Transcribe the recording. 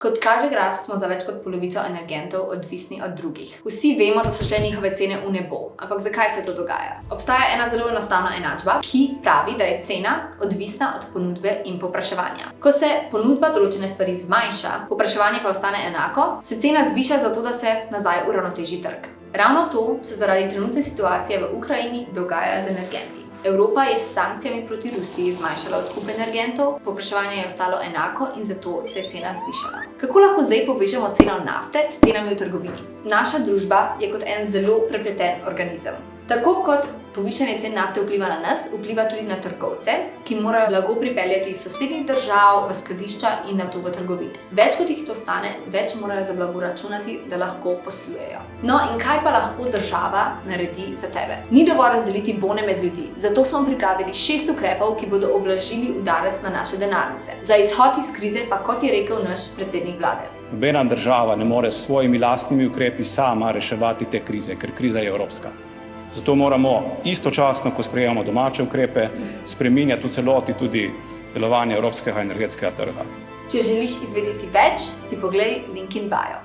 Kot kaže graf, smo za več kot polovico energentov odvisni od drugih. Vsi vemo, da so šle njihove cene v nebo. Ampak zakaj se to dogaja? Obstaja ena zelo enostavna enačba, ki pravi, da je cena odvisna od ponudbe in povpraševanja. Ko se ponudba določene stvari zmanjša, povpraševanje pa ostane enako, se cena zviša zato, da se nazaj uravnoteži trg. Ravno to se zaradi trenutne situacije v Ukrajini dogaja z energenti. Evropa je s sankcijami proti Rusiji zmanjšala odkup energentov, povpraševanje je ostalo enako in zato se je cena zvišala. Kako lahko zdaj povežemo ceno nafte s cenami v trgovini? Naša družba je kot en zelo prepleten organizem. Tako kot povišanje cen nafte vpliva na nas, vpliva tudi na trgovce, ki morajo blago pripeljati iz sosednjih držav v skladišča in nato v trgovine. Več kot jih to stane, več morajo za blago računati, da lahko poslujejo. No in kaj pa lahko država naredi za tebe? Ni dovolj razdeliti bone med ljudi, zato smo pripravili 6 ukrepov, ki bodo ublažili udarec na naše denarnice. Za izhod iz krize pa, kot je rekel naš predsednik vlade. Nobena država ne more s svojimi lastnimi ukrepi sama reševati te krize, ker kriza je evropska. Zato moramo istočasno, ko sprejemamo domače ukrepe, spreminjati v celoti tudi delovanje evropskega energetskega trga. Če želiš izvedeti več, si poglej link in bio.